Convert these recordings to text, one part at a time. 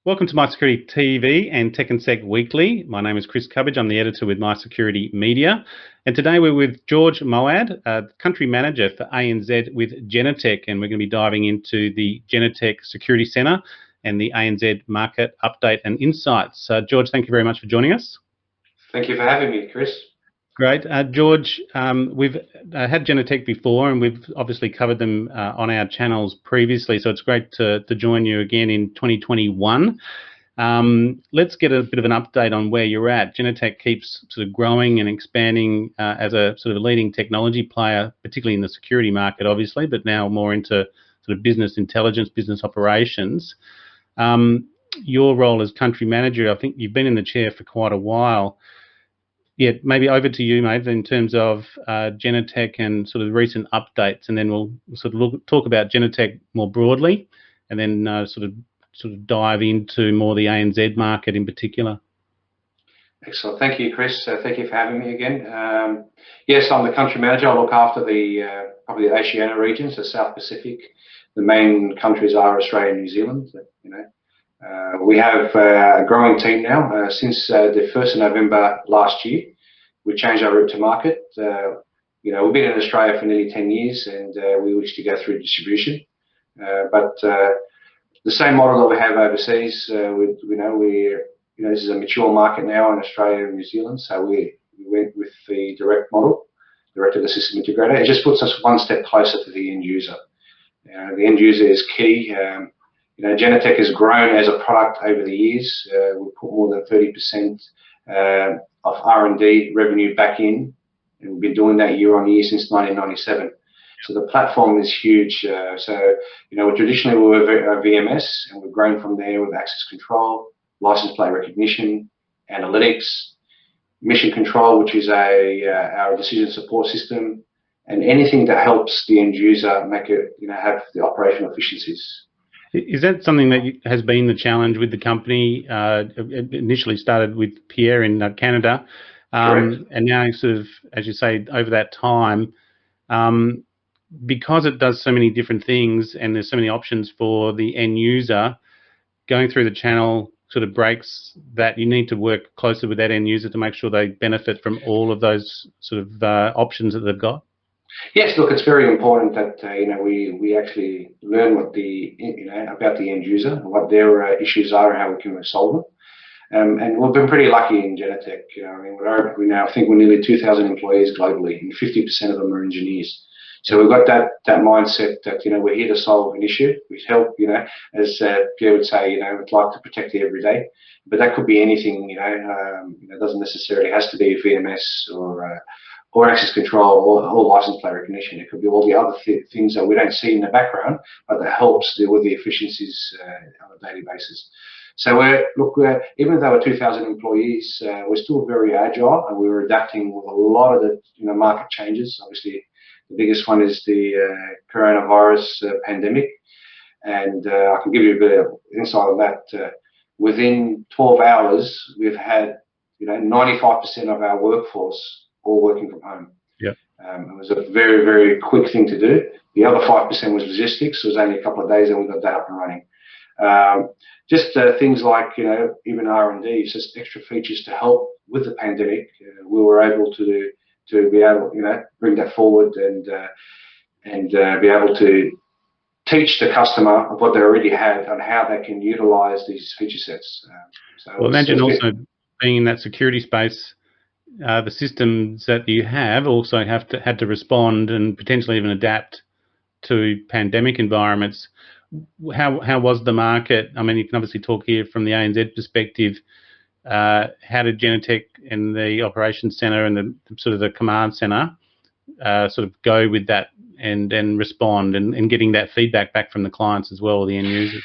Welcome to My Security TV and Tech and Sec Weekly. My name is Chris Cubbage. I'm the editor with My Security Media. And today we're with George Moawad, Country Manager for ANZ with Genetec. And we're going to be diving into the Genetec Security Centre and the ANZ Market Update and Insights. George, thank you very much for joining us. Thank you for having me, Chris. Great. George, we've had Genetec before and we've obviously covered them on our channels previously, so it's great to join you again in 2021. Let's get a bit of an update on where you're at. Genetec keeps sort of growing and expanding as a sort of leading technology player, particularly in the security market, obviously, but now more into sort of business intelligence, business operations. Your role as Country Manager, I think you've been in the chair for quite a while. Yeah, maybe over to you, mate, in terms of Genetec and sort of recent updates, and then we'll sort of talk about Genetec more broadly, and then sort of dive into more the ANZ market in particular. Excellent. Thank you, Chris. Thank you for having me again. Yes, I'm the country manager. I look after the probably the Oceania regions, the South Pacific. The main countries are Australia and New Zealand. We have a growing team now. Since the 1st of November last year, we changed our route to market. We've been in Australia for nearly 10 years and we wish to go through distribution. But the same model that we have overseas, this is a mature market now in Australia and New Zealand, so we went with the direct model, direct to the system integrator. It just puts us one step closer to the end user. The end user is key. Genetec has grown as a product over the years. We put more than 30% of R&D revenue back in, and we've been doing that year on year since 1997. So the platform is huge. Traditionally we were a VMS, and we've grown from there with access control, license plate recognition, analytics, mission control, which is our decision support system, and anything that helps the end user make it, have the operational efficiencies. Is that something that has been the challenge with the company? It initially started with Pierre in Canada, and now sort of, as you say, over that time, because it does so many different things and there's so many options for the end user, going through the channel sort of breaks that. You need to work closely with that end user to make sure they benefit from all of those sort of options that they've got. Yes, look, it's very important that we actually learn what about the end user and what their issues are and how we can solve them. And we've been pretty lucky in Genetec. I think we're nearly 2,000 employees globally, and 50% of them are engineers. So we've got that mindset that we're here to solve an issue. We help, as Pierre would say, we'd like to protect the everyday, but that could be anything. It doesn't necessarily has to be a VMS or access control or license plate recognition. It could be all the other things that we don't see in the background, but that helps deal with the efficiencies on a daily basis. So even though we're 2,000 employees, we're still very agile, and we're adapting with a lot of the market changes. Obviously, the biggest one is the coronavirus pandemic, and I can give you a bit of insight on that. Within 12 hours, we've had 95% of our workforce all working from home. Yeah. It was a very, very quick thing to do. The other 5% was logistics. It was only a couple of days and we got that up and running. Just things like, even R&D, just extra features to help with the pandemic. We were able to be able, bring that forward and be able to teach the customer of what they already had and how they can utilize these feature sets. Well, imagine also being in that security space. The systems that you have also had to respond and potentially even adapt to pandemic environments. How was the market? I mean, you can obviously talk here from the ANZ perspective. How did Genetec and the operations centre and the sort of the command centre sort of go with that and respond and getting that feedback back from the clients as well, the end users?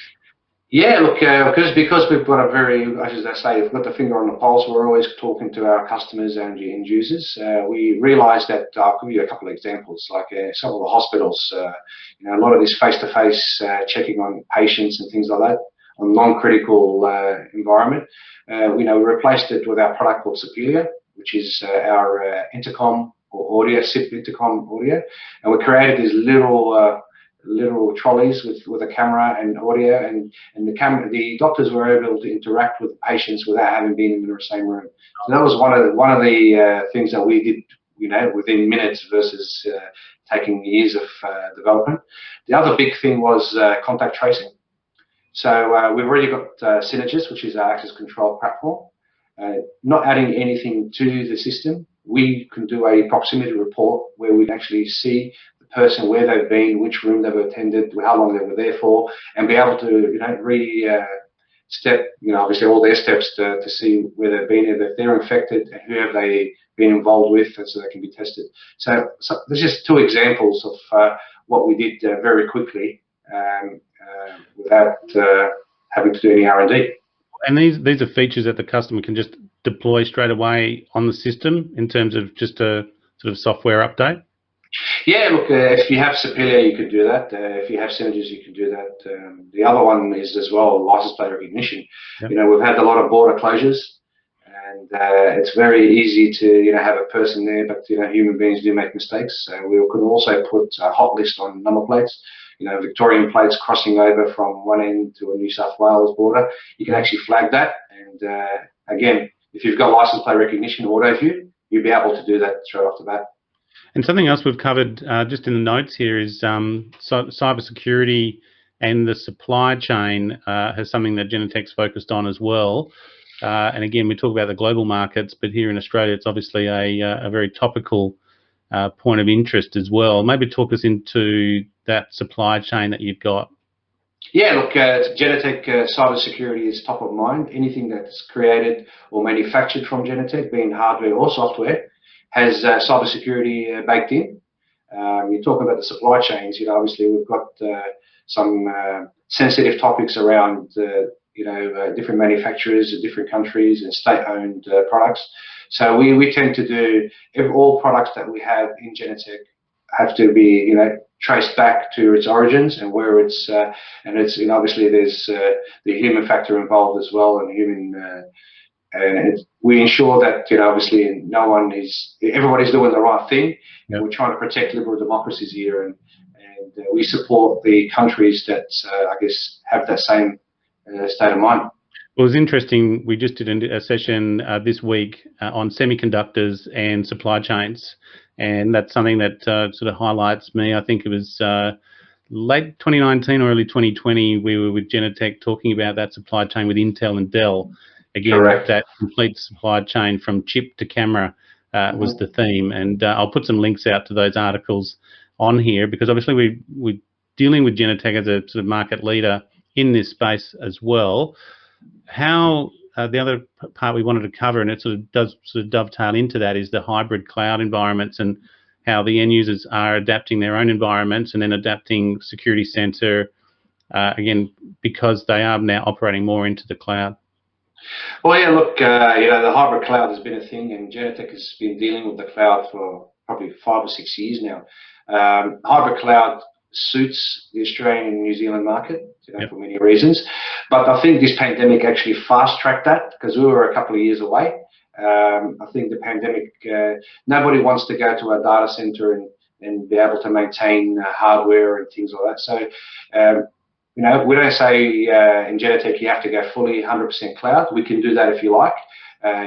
Yeah, look, because we've got as I say, we've got the finger on the pulse. We're always talking to our customers and end users. We realised that, I'll give you a couple of examples, like some of the hospitals, a lot of this face-to-face checking on patients and things like that, on non-critical environment. We replaced it with our product called Superior, which is our intercom or audio, SIP intercom audio, and we created these little little trolleys with a camera and audio, and the doctors were able to interact with the patients without having been in the same room. So that was one of the things that we did, within minutes versus taking years of development. The other big thing was contact tracing. So we've already got Synergis, which is our access control platform. Not adding anything to the system, we can do a proximity report where we can actually see the person, where they've been, which room they've attended, how long they were there for, and be able to step, obviously all their steps to see where they've been, if they're infected, and who have they been involved with, and so they can be tested. So there's just two examples of what we did very quickly without having to do any R&D. And these are features that the customer can just deploy straight away on the system in terms of just a sort of software update? Yeah, look, if you have Superior, you can do that. If you have Synergis, you can do that. The other one is as well license plate recognition. Yep. We've had a lot of border closures, and it's very easy to have a person there, but human beings do make mistakes. So we can also put a hot list on number plates. Victorian plates crossing over from one end to a New South Wales border. You can actually flag that, and again, if you've got license plate recognition auto view, you'll be able to do that straight off the bat. And something else we've covered just in the notes here is cyber security and the supply chain has something that Genetec's focused on as well. And again, we talk about the global markets, but here in Australia, it's obviously a very topical point of interest as well. Maybe talk us into that supply chain that you've got. Yeah, look, Genetec cyber security is top of mind. Anything that's created or manufactured from Genetec, being hardware or software, has cyber security baked in. You talk about the supply chains. Obviously we've got some sensitive topics around different manufacturers in different countries and state-owned products. So we tend to do all products that we have in Genetec have to be traced back to its origins and where it's and obviously there's the human factor involved as well, and we ensure that obviously everybody's doing the right thing. Yep. We're trying to protect liberal democracies here, and we support the countries that I guess have that same state of mind. Well, it was interesting. We just did a session this week on semiconductors and supply chains, and that's something that sort of highlights me. I think it was late 2019 or early 2020. We were with Genetec talking about that supply chain with Intel and Dell. Again, correct. That complete supply chain from chip to camera was the theme, and I'll put some links out to those articles on here because obviously we're dealing with Genetec as a sort of market leader in this space as well. How the other part we wanted to cover, and it does dovetail into that, is the hybrid cloud environments and how the end users are adapting their own environments and then adapting security center again because they are now operating more into the cloud. Well, yeah, look, the hybrid cloud has been a thing, and Genetec has been dealing with the cloud for probably 5 or 6 years now. Hybrid cloud suits the Australian and New Zealand market, yep. For many reasons. But I think this pandemic actually fast-tracked that because we were a couple of years away. I think the pandemic, nobody wants to go to a data center and be able to maintain hardware and things like that. So, we don't say in Genetec you have to go fully 100% cloud. We can do that if you like.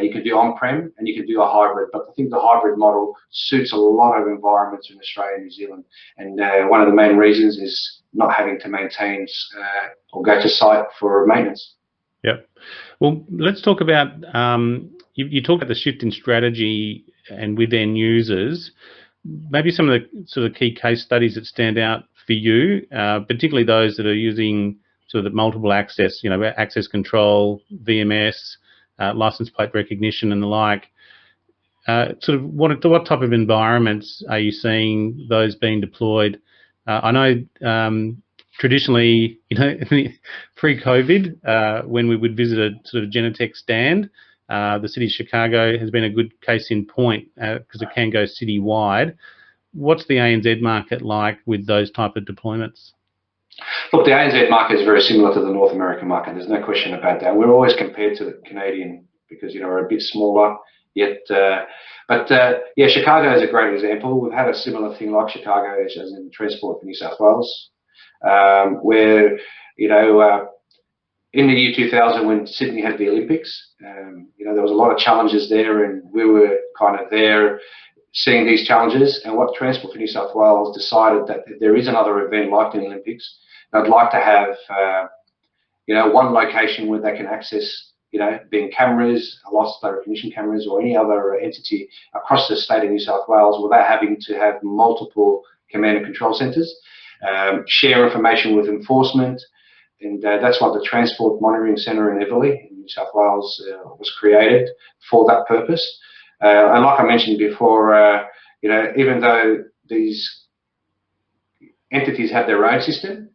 You can do on-prem and you can do a hybrid, but I think the hybrid model suits a lot of environments in Australia and New Zealand. And one of the main reasons is not having to maintain or go to site for maintenance. Yep. Well, let's talk about, you talked about the shift in strategy and with end users. Maybe some of the sort of key case studies that stand out for you, particularly those that are using sort of the multiple access, access control, VMS, license plate recognition and the like. Sort of what type of environments are you seeing those being deployed? I know traditionally, pre-COVID, when we would visit a sort of Genetec stand, the city of Chicago has been a good case in point because it can go citywide. What's the ANZ market like with those type of deployments? Look, the ANZ market is very similar to the North American market. There's no question about that. We're always compared to the Canadian because we're a bit smaller. Yet, Chicago is a great example. We've had a similar thing like Chicago as in transport for New South Wales. where, you know, in the year 2000 when Sydney had the Olympics, you know, there was a lot of challenges there, and we were kind of there seeing these challenges. And what Transport for New South Wales decided that if there is another event like the Olympics, they'd like to have, you know, one location where they can access, you know, being cameras, license recognition cameras, or any other entity across the state of New South Wales without having to have multiple command and control centres, share information with enforcement. And that's why the Transport Monitoring Centre in Everleigh in New South Wales was created for that purpose. And like I mentioned before, you know, even though these entities have their own system,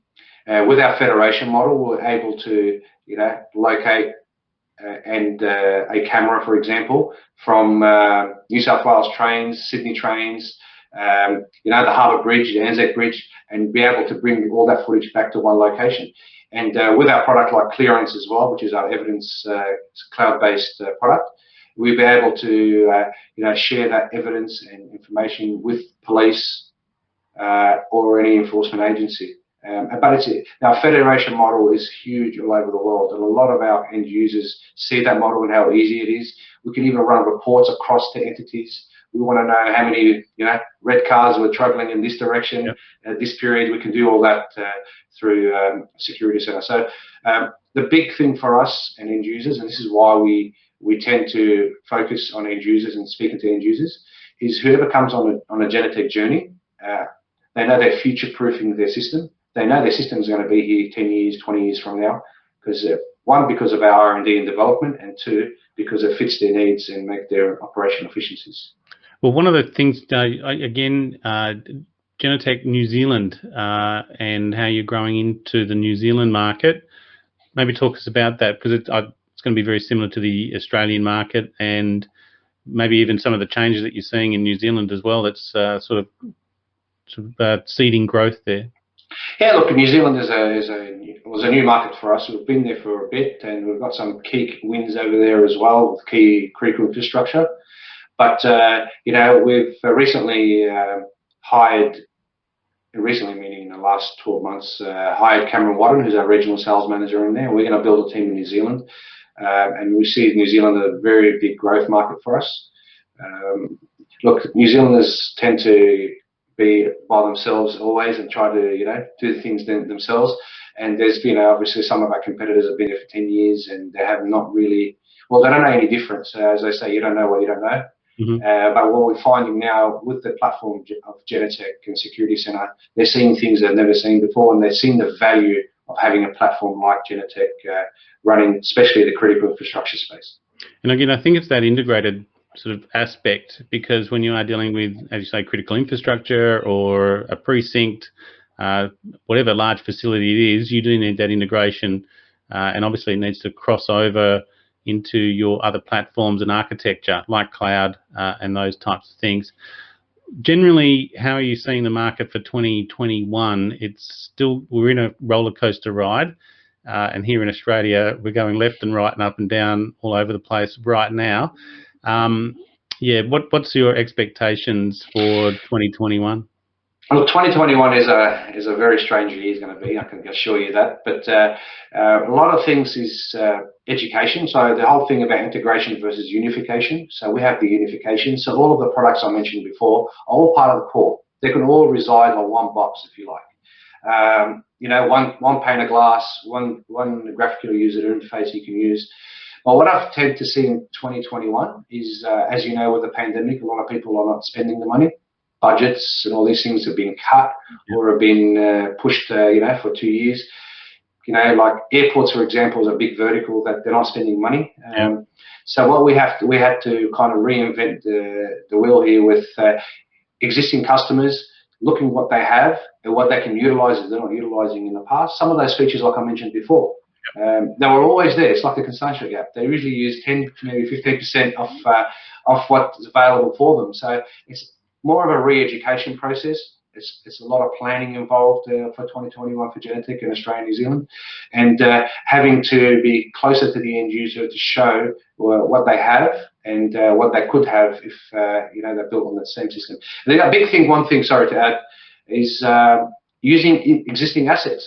with our federation model, we're able to, you know, locate a camera, for example, from New South Wales trains, Sydney trains, you know, the Harbour Bridge, the ANZ Bridge, and be able to bring all that footage back to one location. And with our product like Clearance as well, which is our evidence cloud-based product, we'll be able to, you know, share that evidence and information with police or any enforcement agency. But our federation model is huge all over the world, and a lot of our end users see that model and how easy it is. We can even run reports across the entities. We want to know how many, you know, red cars were travelling in this direction at this period. We can do all that through Security Centre. So the big thing for us and end users, and this is why we tend to focus on end users and speaking to end users, is whoever comes on a Genetec journey, they know they're future-proofing their system. They know their system is going to be here 10 years, 20 years from now, because one, because of our R&D and development, and two, because it fits their needs and make their operational efficiencies. Well, one of the things, again, Genetec New Zealand and how you're growing into the New Zealand market. Maybe talk us about that, because it's going to be very similar to the Australian market, and maybe even some of the changes that you're seeing in New Zealand as well. That's sort of seeding growth there. Yeah, look, New Zealand was a new market for us. We've been there for a bit, and we've got some key wins over there as well with key critical infrastructure. But you know, we've recently hired, recently meaning in the last 12 months, hired Cameron Wadden, who's our regional sales manager in there. We're going to build a team in New Zealand, and we see New Zealand a very big growth market for us. Look, New Zealanders tend to be by themselves always and try to, you know, do things themselves. And there's been obviously some of our competitors have been there for 10 years and they have not really, well, they don't know any difference. As they say, you don't know what you don't know. But what we're finding now with the platform of Genetec and Security Centre, they're seeing things they've never seen before, and they're seeing the value of having a platform like Genetec running, especially the critical infrastructure space. And again, I think it's that integrated sort of aspect, because when you are dealing with, as you say, critical infrastructure or a precinct, whatever large facility it is, you do need that integration, and obviously it needs to cross over into your other platforms and architecture like cloud and those types of things. Generally, how are you seeing the market for 2021? It's still, we're in a roller coaster ride, and here in Australia we're going left and right and up and down all over the place right now. Yeah, what's your expectations for 2021? Well, 2021 is a very strange year. It's going to be, I can assure you that. But a lot of things is education. So the whole thing about integration versus unification. So we have the unification. So all of the products I mentioned before are all part of the core. They can all reside on one box, if you like. You know, one pane of glass, one graphical user interface you can use. But what I've tended to see in 2021 is, as you know, with the pandemic, a lot of people are not spending the money. Budgets and all these things have been cut or have been pushed, you know, for 2 years. You know, like airports, for example, is a big vertical that they're not spending money. So what we had to kind of reinvent the wheel here with existing customers, looking what they have and what they can utilize that they're not utilizing in the past. Some of those features, like I mentioned before, they were always there. It's like the consumption gap. They usually use 10 to maybe 15% of what's available for them. So it's more of a re-education process. It's a lot of planning involved for 2021 for Genetec in Australia and New Zealand, and having to be closer to the end user to show what they have and what they could have if you know, they're built on the same system. And then a big thing, one thing, sorry to add, is using existing assets.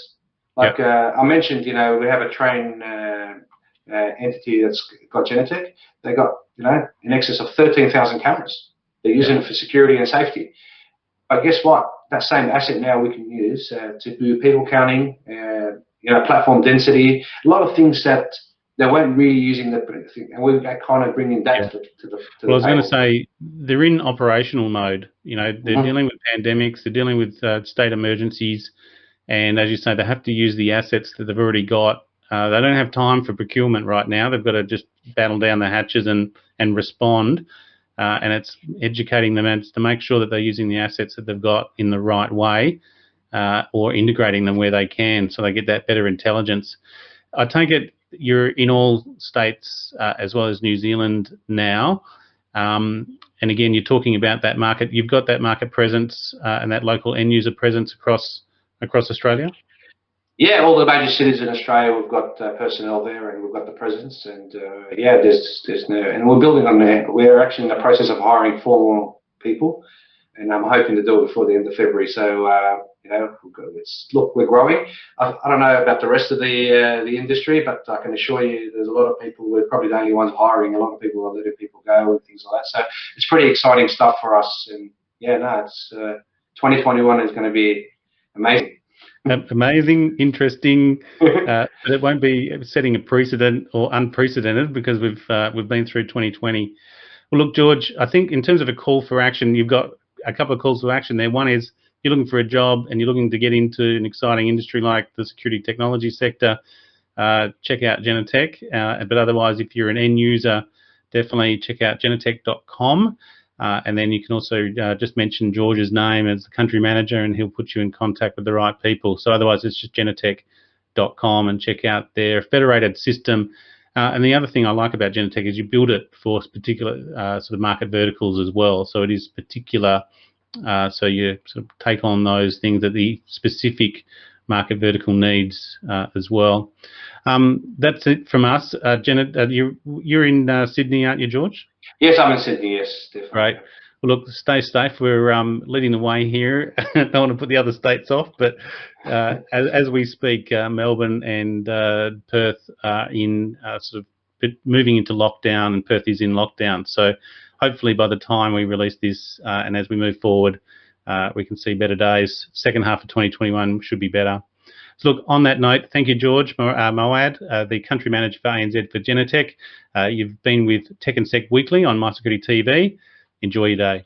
Like Yep. I mentioned, we have a train entity that's got Genetec. They got in excess of 13,000 cameras. They're using Yep. it for security and safety. But guess what? That same asset now we can use to do people counting, platform density, a lot of things that they weren't really using the thing, and we're kind of bringing that to the Well, I was going to table. say they're in operational mode. They're Mm-hmm. dealing with pandemics, they're dealing with state emergencies, and as you say, they have to use the assets that they've already got. They don't have time for procurement right now. They've got to just battle down the hatches and respond. And it's educating them to make sure that they're using the assets that they've got in the right way, or integrating them where they can, so they get that better intelligence. I take it you're in all states as well as New Zealand now. And again, you're talking about that market. You've got that market presence and that local end user presence across Australia. Yeah, all the major cities in Australia, we've got personnel there, and we've got the presence, and there's no, and we're building on that. We're actually in the process of hiring 4 more people, and I'm hoping to do it before the end of February. So look, we're growing. I don't know about the rest of the industry, but I can assure you, there's a lot of people. We're probably the only ones hiring. A lot of people are letting people go and things like that. So it's pretty exciting stuff for us. And it's 2021 is going to be amazing. Amazing, interesting, but it won't be setting a precedent or unprecedented, because we've been through 2020. Well, look, George, I think in terms of a call for action, you've got a couple of calls for action there. One is you're looking for a job and you're looking to get into an exciting industry like the security technology sector. Check out Genetec. But otherwise, if you're an end user, definitely check out genetec.com. And then you can also just mention George's name as the country manager, and he'll put you in contact with the right people. So otherwise, it's just genetec.com, and check out their federated system. And the other thing I like about Genetec is you build it for particular sort of market verticals as well. So it is particular. So you sort of take on those things that the specific market vertical needs as well. That's it from us. Janet, you're in Sydney, aren't you, George? Yes, I'm in Sydney. Yes, definitely. Great. Well, look, stay safe. We're leading the way here. Don't want to put the other states off, but as we speak, Melbourne and Perth are in sort of moving into lockdown, and Perth is in lockdown. So hopefully by the time we release this and as we move forward, we can see better days. Second half of 2021 should be better. So look, on that note, thank you, George Moawad, the Country Manager for ANZ for Genetec. You've been with Tech and Sec Weekly on My Security TV. Enjoy your day.